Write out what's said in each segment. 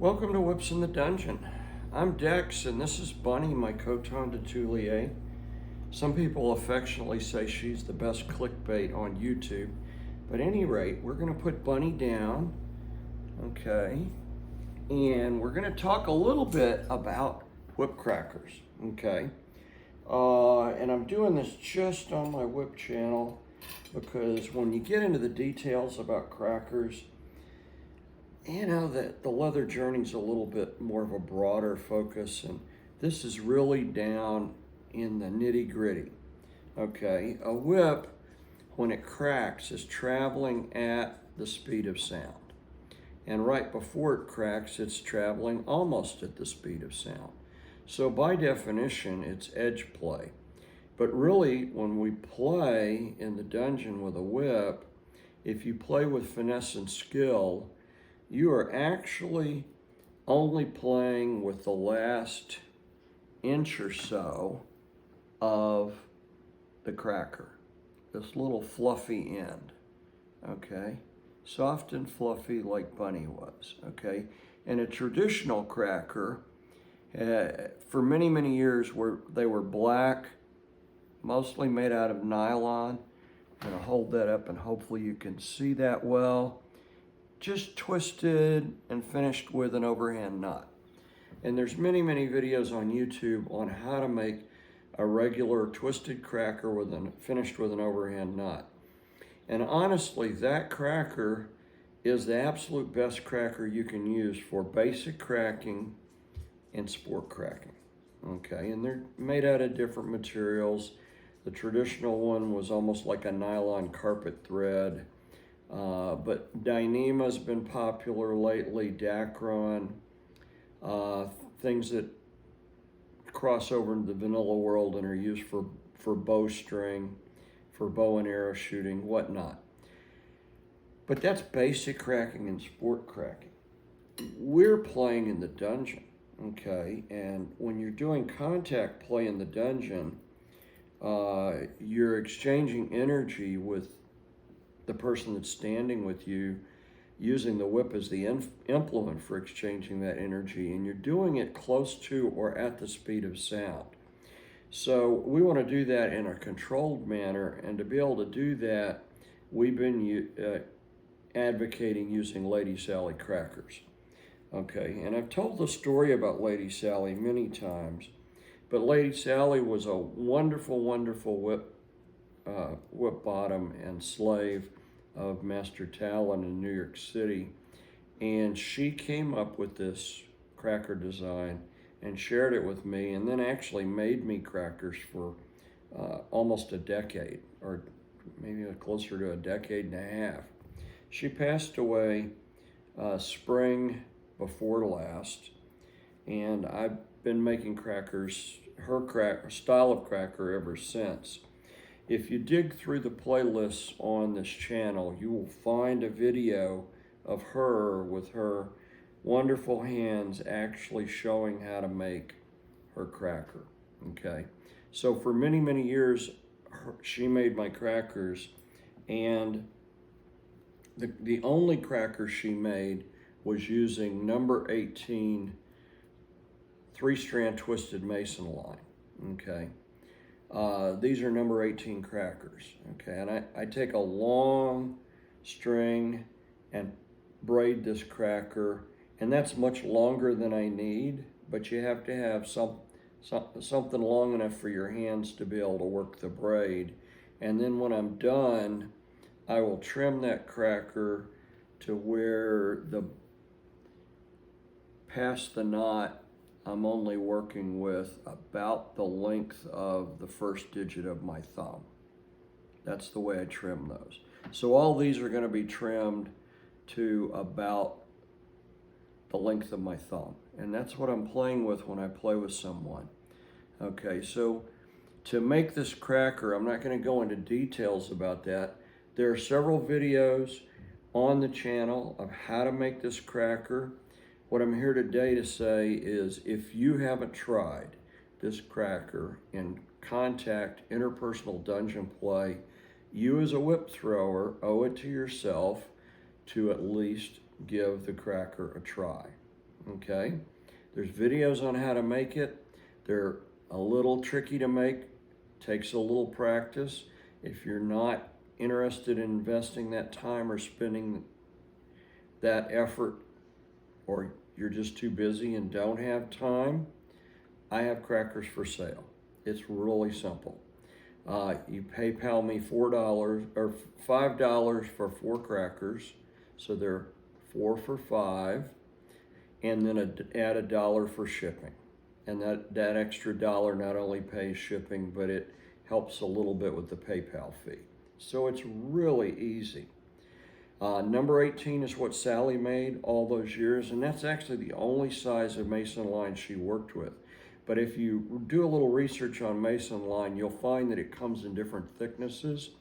Welcome to Whips in the Dungeon. I'm Dex, and this is Bunny, my Coton de Toulier. Some people affectionately say she's the best clickbait on YouTube. But at any rate, we're going to put Bunny down, okay? And we're going to talk a little bit about whip crackers, okay? And I'm doing this just on my whip channel because when you get into the details about crackers, you know that the leather journey's a little bit more of a broader focus, and this is really down in the nitty-gritty. Okay, a whip, when it cracks, is traveling at the speed of sound. And right before it cracks, it's traveling almost at the speed of sound. So by definition, it's edge play. But really, when we play in the dungeon with a whip, if you play with finesse and skill, you are actually only playing with the last inch or so of the cracker, this little fluffy end, okay? Soft and fluffy like Bunny was, okay? And a traditional cracker, for many, many years, they were black, mostly made out of nylon. I'm gonna hold that up and hopefully you can see that well. Just twisted and finished with an overhand knot. And there's many, many videos on YouTube on how to make a regular twisted cracker finished with an overhand knot. And honestly, that cracker is the absolute best cracker you can use for basic cracking and sport cracking. Okay, and they're made out of different materials. The traditional one was almost like a nylon carpet thread. But Dyneema's been popular lately, Dacron, things that cross over into the vanilla world and are used for bowstring, for bow and arrow shooting, whatnot. But that's basic cracking and sport cracking. We're playing in the dungeon, okay? And when you're doing contact play in the dungeon, you're exchanging energy with the person that's standing with you, using the whip as the implement for exchanging that energy, and you're doing it close to or at the speed of sound. So we want to do that in a controlled manner, and to be able to do that, we've been advocating using LadySally crackers. Okay, and I've told the story about LadySally many times, but LadySally was a wonderful, wonderful whip bottom and slave of Master Talon in New York City, and she came up with this cracker design and shared it with me, and then actually made me crackers for almost a decade, or maybe closer to a decade and a half. She passed away spring before last, and I've been making crackers, her style of cracker, ever since. If you dig through the playlists on this channel, you will find a video of her with her wonderful hands actually showing how to make her cracker, okay? So for many, many years, she made my crackers, and the only cracker she made was using number 18 3-strand twisted mason line, okay? These are number 18 crackers, okay? And I take a long string and braid this cracker, and that's much longer than I need, but you have to have something long enough for your hands to be able to work the braid. And then when I'm done, I will trim that cracker to where past the knot, I'm only working with about the length of the first digit of my thumb. That's the way I trim those. So all these are going to be trimmed to about the length of my thumb. And that's what I'm playing with when I play with someone. Okay, so to make this cracker, I'm not going to go into details about that. There are several videos on the channel of how to make this cracker. What I'm here today to say is, if you haven't tried this cracker in contact interpersonal dungeon play, you as a whip thrower owe it to yourself to at least give the cracker a try. okay? There's videos on how to make it. They're a little tricky to make, takes a little practice. If you're not interested in investing that time or spending that effort, or you're just too busy and don't have time, I have crackers for sale. It's really simple. You PayPal me $4 or $5 for 4 crackers, so they're 4 for $5, and then add $1 for shipping. And that extra dollar not only pays shipping, but it helps a little bit with the PayPal fee. So it's really easy. Number 18 is what Sally made all those years, and that's actually the only size of Mason line she worked with. But if you do a little research on Mason line, you'll find that it comes in different thicknesses.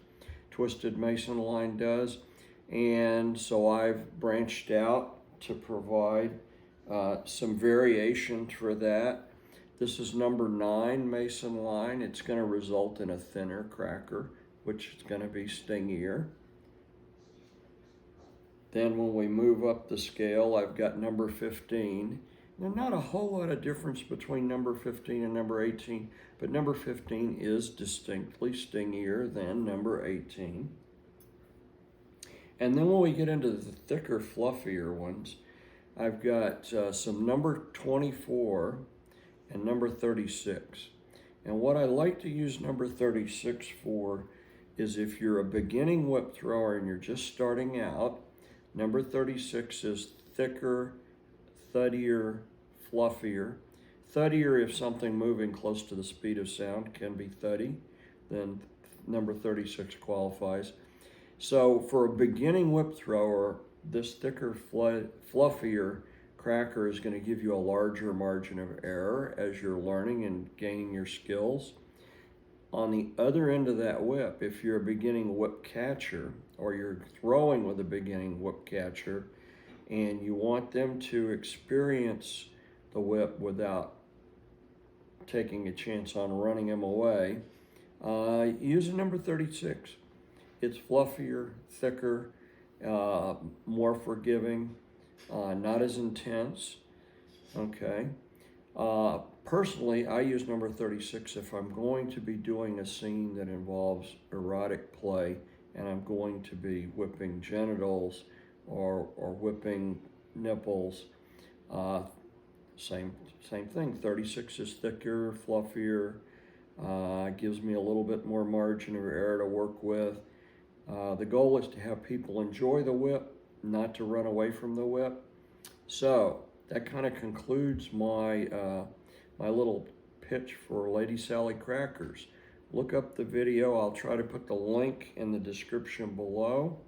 Twisted Mason line does. And so I've branched out to provide some variation for that. This is number 9 Mason line. It's going to result in a thinner cracker, which is going to be stingier. Then when we move up the scale, I've got number 15. There's not a whole lot of difference between number 15 and number 18, but number 15 is distinctly stingier than number 18. And then when we get into the thicker, fluffier ones, I've got some number 24 and number 36. And what I like to use number 36 for is if you're a beginning whip thrower and you're just starting out, number 36 is thicker, thuddier, fluffier. Thuddier if something moving close to the speed of sound can be thuddy, then number 36 qualifies. So for a beginning whip thrower, this thicker, fluffier cracker is going to give you a larger margin of error as you're learning and gaining your skills. On the other end of that whip, if you're a beginning whip catcher or you're throwing with a beginning whip catcher and you want them to experience the whip without taking a chance on running them away, use a number 36. It's fluffier, thicker, more forgiving, not as intense, okay? Personally, I use number 36 if I'm going to be doing a scene that involves erotic play and I'm going to be whipping genitals or whipping nipples. Same thing. 36 is thicker, fluffier, gives me a little bit more margin of error to work with. The goal is to have people enjoy the whip, not to run away from the whip. So that kind of concludes my my little pitch for LadySally crackers. Look up the video. I'll try to put the link in the description below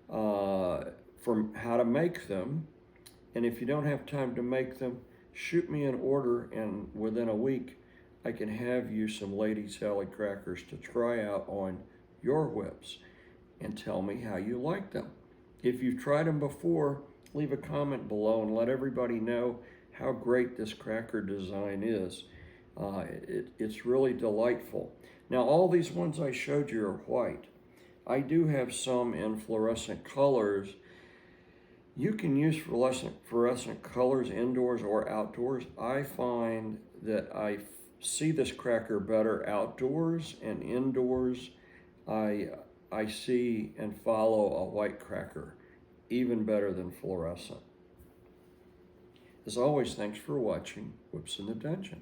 for how to make them. And if you don't have time to make them, shoot me an order, and within a week I can have you some LadySally crackers to try out on your whips and tell me how you like them. If you've tried them before, leave a comment below and let everybody know how great this cracker design is. It's really delightful. Now, all these ones I showed you are white. I do have some in fluorescent colors. You can use fluorescent colors indoors or outdoors. I find that I see this cracker better outdoors, and indoors I see and follow a white cracker even better than fluorescent. As always, thanks for watching Whips in the Dungeon.